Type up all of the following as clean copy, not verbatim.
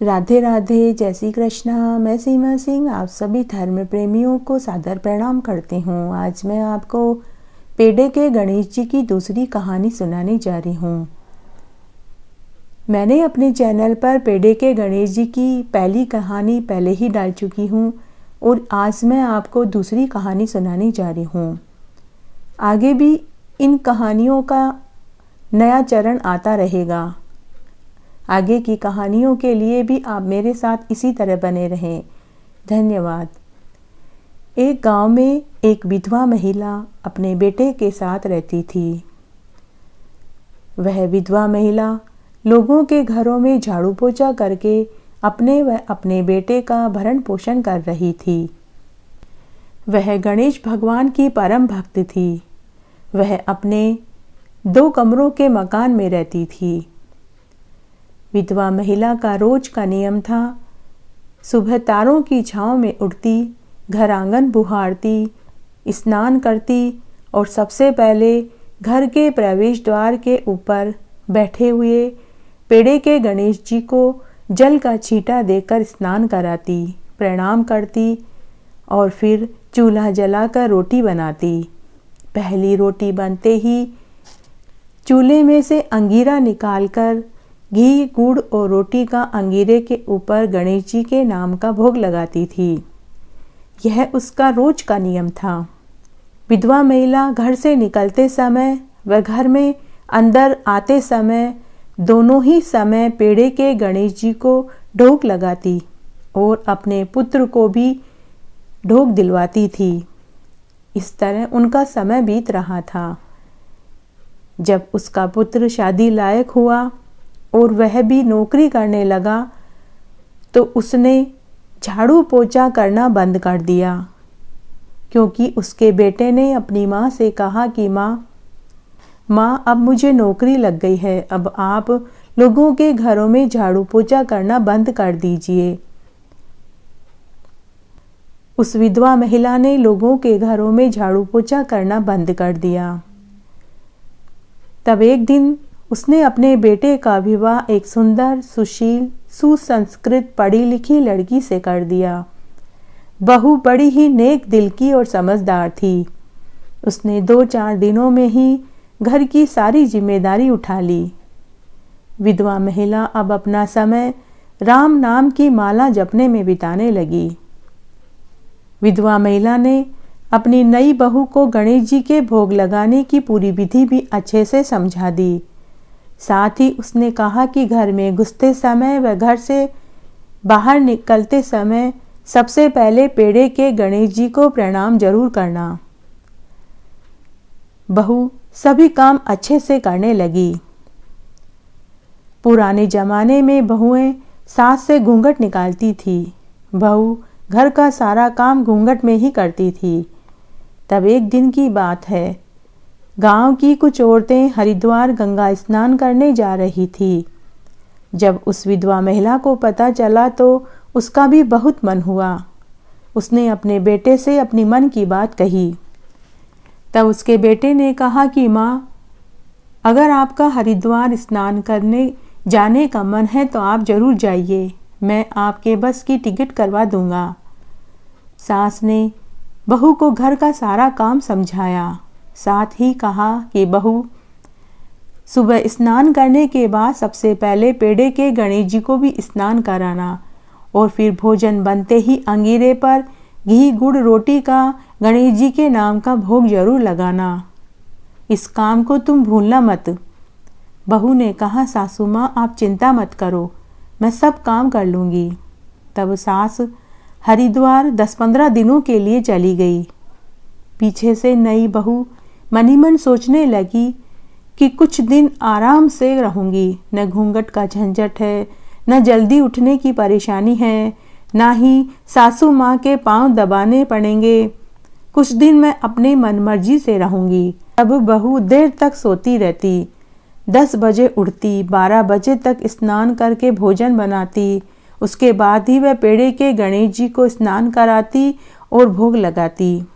राधे राधे, जय श्री कृष्णा। मैं सीमा सिंह आप सभी धर्म प्रेमियों को सादर प्रणाम करती हूँ। आज मैं आपको पेड़े के गणेश जी की दूसरी कहानी सुनाने जा रही हूँ। मैंने अपने चैनल पर पेड़े के गणेश जी की पहली कहानी पहले ही डाल चुकी हूँ और आज मैं आपको दूसरी कहानी सुनाने जा रही हूँ। आगे भी इन कहानियों का नया चरण आता रहेगा। आगे की कहानियों के लिए भी आप मेरे साथ इसी तरह बने रहें। धन्यवाद। एक गांव में एक विधवा महिला अपने बेटे के साथ रहती थी। वह विधवा महिला लोगों के घरों में झाड़ू पोछा करके अपने व अपने बेटे का भरण पोषण कर रही थी। वह गणेश भगवान की परम भक्त थी। वह अपने 2 कमरों के मकान में रहती थी। विधवा महिला का रोज का नियम था, सुबह तारों की छांव में उठती, घर आंगन बुहारती, स्नान करती और सबसे पहले घर के प्रवेश द्वार के ऊपर बैठे हुए पेड़े के गणेश जी को जल का छींटा देकर स्नान कराती, प्रणाम करती और फिर चूल्हा जलाकर रोटी बनाती। पहली रोटी बनते ही चूल्हे में से अंगीरा निकालकर घी, गुड़ और रोटी का अंगीरे के ऊपर गणेश जी के नाम का भोग लगाती थी। यह उसका रोज का नियम था। विधवा महिला घर से निकलते समय व घर में अंदर आते समय दोनों ही समय पेड़े के गणेश जी को ढोक लगाती और अपने पुत्र को भी ढोक दिलवाती थी। इस तरह उनका समय बीत रहा था। जब उसका पुत्र शादी लायक हुआ और वह भी नौकरी करने लगा तो उसने झाड़ू पोछा करना बंद कर दिया, क्योंकि उसके बेटे ने अपनी माँ से कहा कि माँ अब मुझे नौकरी लग गई है, अब आप लोगों के घरों में झाड़ू पोछा करना बंद कर दीजिए। उस विधवा महिला ने लोगों के घरों में झाड़ू पोछा करना बंद कर दिया। तब एक दिन उसने अपने बेटे का विवाह एक सुंदर, सुशील, सुसंस्कृत, पढ़ी लिखी लड़की से कर दिया। बहू बड़ी ही नेक दिल की और समझदार थी। उसने 2-4 दिनों में ही घर की सारी जिम्मेदारी उठा ली। विधवा महिला अब अपना समय राम नाम की माला जपने में बिताने लगी। विधवा महिला ने अपनी नई बहू को गणेश जी के भोग लगाने की पूरी विधि भी अच्छे से समझा दी। साथ ही उसने कहा कि घर में घुसते समय व घर से बाहर निकलते समय सबसे पहले पेड़े के गणेश जी को प्रणाम जरूर करना। बहू सभी काम अच्छे से करने लगी। पुराने जमाने में बहुएं सास से घूंघट निकालती थी। बहू घर का सारा काम घूंघट में ही करती थी। तब एक दिन की बात है, गांव की कुछ औरतें हरिद्वार गंगा स्नान करने जा रही थी। जब उस विधवा महिला को पता चला तो उसका भी बहुत मन हुआ। उसने अपने बेटे से अपनी मन की बात कही। तब उसके बेटे ने कहा कि माँ, अगर आपका हरिद्वार स्नान करने जाने का मन है तो आप जरूर जाइए, मैं आपके बस की टिकट करवा दूंगा। सास ने बहू को घर का सारा काम समझाया। साथ ही कहा कि बहू, सुबह स्नान करने के बाद सबसे पहले पेड़े के गणेश जी को भी स्नान कराना और फिर भोजन बनते ही अंगीरे पर घी, गुड़, रोटी का गणेश जी के नाम का भोग जरूर लगाना। इस काम को तुम भूलना मत। बहू ने कहा, सासू माँ आप चिंता मत करो, मैं सब काम कर लूँगी। तब सास हरिद्वार 10-15 दिनों के लिए चली गई। पीछे से नई बहू मन ही मन सोचने लगी कि कुछ दिन आराम से रहूंगी, न घूंघट का झंझट है, न जल्दी उठने की परेशानी है, ना ही सासू माँ के पांव दबाने पड़ेंगे। कुछ दिन मैं अपनी मनमर्जी से रहूंगी। अब बहू देर तक सोती रहती, 10 बजे उठती, 12 बजे तक स्नान करके भोजन बनाती, उसके बाद ही वह पेड़े के गणेश जी को स्नान कराती और भोग लगाती।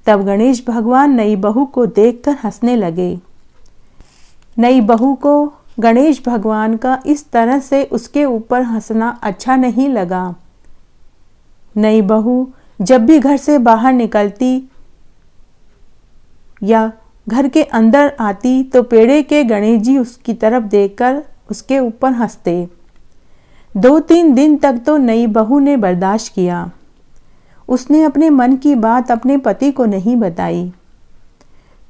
तब गणेश भगवान नई बहू को देखकर हंसने लगे। नई बहू को गणेश भगवान का इस तरह से उसके ऊपर हंसना अच्छा नहीं लगा। नई बहू जब भी घर से बाहर निकलती या घर के अंदर आती तो पेड़े के गणेश जी उसकी तरफ देखकर उसके ऊपर हंसते। 2-3 दिन तक तो नई बहू ने बर्दाश्त किया। उसने अपने मन की बात अपने पति को नहीं बताई।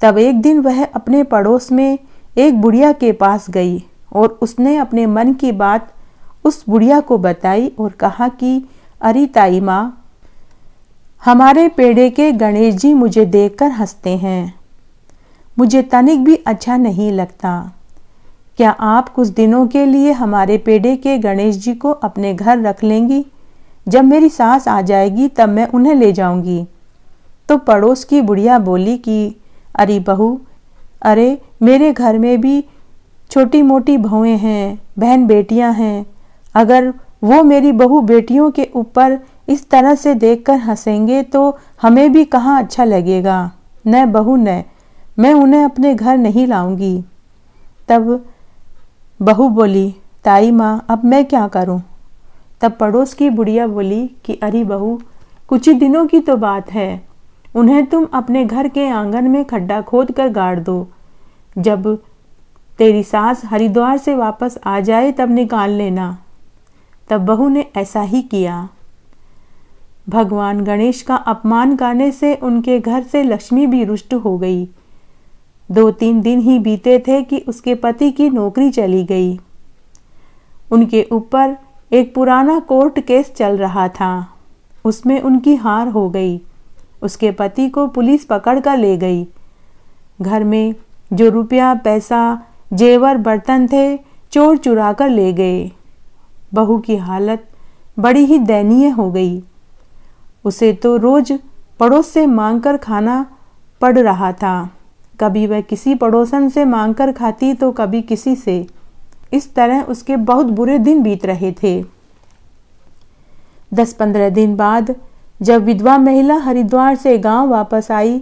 तब एक दिन वह अपने पड़ोस में एक बुढ़िया के पास गई और उसने अपने मन की बात उस बुढ़िया को बताई और कहा कि अरे ताई माँ, हमारे पेड़े के गणेश जी मुझे देखकर हंसते हैं। मुझे तनिक भी अच्छा नहीं लगता। क्या आप कुछ दिनों के लिए हमारे पेड़े के गणेश जी को अपने घर रख लेंगी? जब मेरी सास आ जाएगी तब मैं उन्हें ले जाऊंगी। तो पड़ोस की बुढ़िया बोली कि अरे बहू, अरे मेरे घर में भी छोटी मोटी बहुएं हैं, बहन बेटियां हैं। अगर वो मेरी बहू बेटियों के ऊपर इस तरह से देखकर हंसेंगे तो हमें भी कहाँ अच्छा लगेगा। न बहू न, मैं उन्हें अपने घर नहीं लाऊंगी। तब बहू बोली, ताई माँ, अब मैं क्या करूं? तब पड़ोस की बुढ़िया बोली कि अरे बहू, कुछ ही दिनों की तो बात है। उन्हें तुम अपने घर के आंगन में खड्डा खोद कर गाड़ दो। जब तेरी सास हरिद्वार से वापस आ जाए तब निकाल लेना। तब बहू ने ऐसा ही किया। भगवान गणेश का अपमान करने से उनके घर से लक्ष्मी भी रुष्ट हो गई। 2-3 दिन ही बीते थे कि उसके पति की नौकरी चली गई। उनके ऊपर एक पुराना कोर्ट केस चल रहा था। उसमें उनकी हार हो गई। उसके पति को पुलिस पकड़ कर ले गई। घर में जो रुपया पैसा जेवर बर्तन थे चोर चुरा कर ले गए। बहू की हालत बड़ी ही दयनीय हो गई। उसे तो रोज पड़ोस से मांगकर खाना पड़ रहा था। कभी वह किसी पड़ोसन से मांगकर खाती तो कभी किसी से। इस तरह उसके बहुत बुरे दिन बीत रहे थे। 10-15 दिन बाद जब विधवा महिला हरिद्वार से गांव वापस आई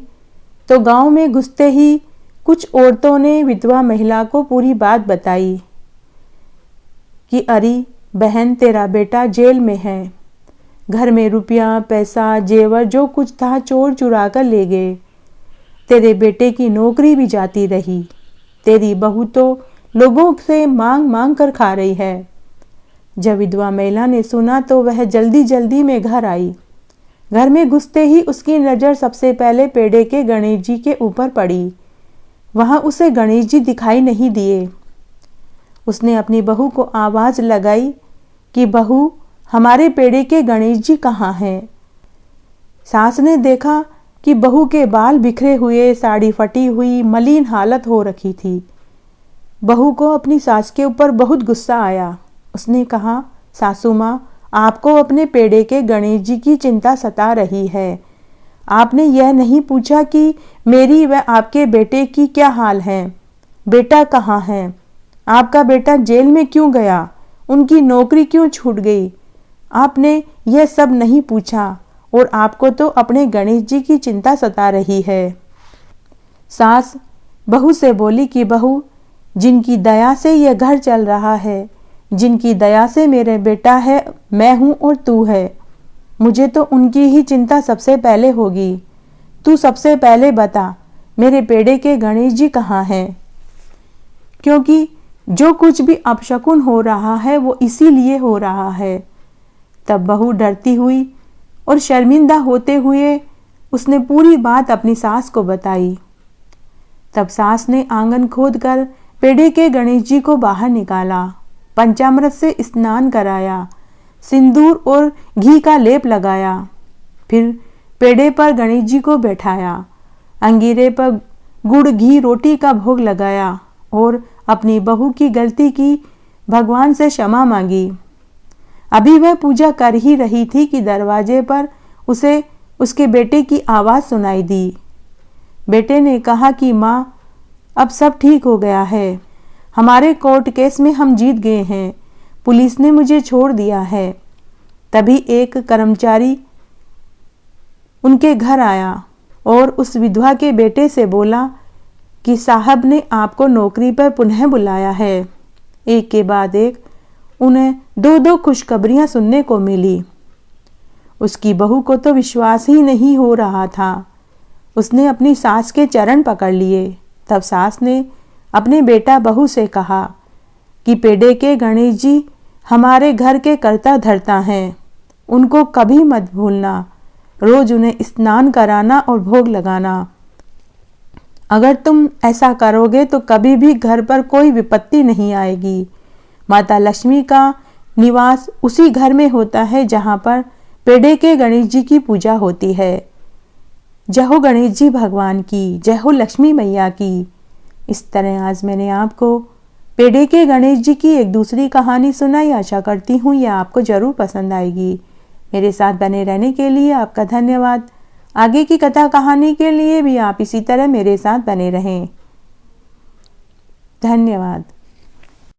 तो गांव में घुसते ही कुछ औरतों ने विधवा महिला को पूरी बात बताई कि अरे बहन, तेरा बेटा जेल में है। घर में रुपया पैसा जेवर जो कुछ था चोर चुरा कर ले गए। तेरे बेटे की नौकरी भी जाती रही। तेरी बहू तो लोगों से मांग मांग कर खा रही है। जब विधवा महिला ने सुना तो वह जल्दी जल्दी में घर आई। घर में घुसते ही उसकी नज़र सबसे पहले पेड़े के गणेश जी के ऊपर पड़ी। वहां उसे गणेश जी दिखाई नहीं दिए। उसने अपनी बहू को आवाज़ लगाई कि बहू, हमारे पेड़े के गणेश जी कहाँ हैं? सास ने देखा कि बहू के बाल बिखरे हुए, साड़ी फटी हुई, मलिन हालत हो रखी थी। बहू को अपनी सास के ऊपर बहुत गुस्सा आया। उसने कहा, सासू माँ, आपको अपने पेड़े के गणेश जी की चिंता सता रही है। आपने यह नहीं पूछा कि मेरी व आपके बेटे की क्या हाल है? बेटा कहाँ है? आपका बेटा जेल में क्यों गया? उनकी नौकरी क्यों छूट गई? आपने यह सब नहीं पूछा और आपको तो अपने गणेश जी की चिंता सता रही है। सास बहू से बोली कि बहू, जिनकी दया से यह घर चल रहा है, जिनकी दया से मेरे बेटा है, मैं हूँ और तू है, मुझे तो उनकी ही चिंता सबसे पहले होगी। तू सबसे पहले बता, मेरे पेड़े के गणेश जी कहाँ हैं? क्योंकि जो कुछ भी अपशकुन हो रहा है वो इसीलिए हो रहा है। तब बहू डरती हुई और शर्मिंदा होते हुए उसने पूरी बात अपनी सास को बताई। तब सास ने आंगन खोदकर पेड़े के गणेश जी को बाहर निकाला, पंचामृत से स्नान कराया, सिंदूर और घी का लेप लगाया। फिर पेड़े पर गणेश जी को बैठाया, अंगीरे पर गुड़ घी रोटी का भोग लगाया और अपनी बहू की गलती की भगवान से क्षमा मांगी। अभी वह पूजा कर ही रही थी कि दरवाजे पर उसे उसके बेटे की आवाज़ सुनाई दी। बेटे ने कहा कि माँ, अब सब ठीक हो गया है। हमारे कोर्ट केस में हम जीत गए हैं। पुलिस ने मुझे छोड़ दिया है। तभी एक कर्मचारी उनके घर आया और उस विधवा के बेटे से बोला कि साहब ने आपको नौकरी पर पुनः बुलाया है। एक के बाद एक उन्हें दो दो खुशखबरियां सुनने को मिली। उसकी बहू को तो विश्वास ही नहीं हो रहा था। उसने अपनी सास के चरण पकड़ लिए। तब सास ने अपने बेटा बहू से कहा कि पेड़े के गणेश जी हमारे घर के कर्ता धर्ता हैं, उनको कभी मत भूलना, रोज उन्हें स्नान कराना और भोग लगाना। अगर तुम ऐसा करोगे तो कभी भी घर पर कोई विपत्ति नहीं आएगी। माता लक्ष्मी का निवास उसी घर में होता है जहाँ पर पेड़े के गणेश जी की पूजा होती है। जय हो गणेश जी भगवान की, जय हो लक्ष्मी मैया की। इस तरह आज मैंने आपको पेड़े के गणेश जी की एक दूसरी कहानी सुनाई। आशा करती हूँ यह आपको जरूर पसंद आएगी। मेरे साथ बने रहने के लिए आपका धन्यवाद। आगे की कथा कहानी के लिए भी आप इसी तरह मेरे साथ बने रहें। धन्यवाद।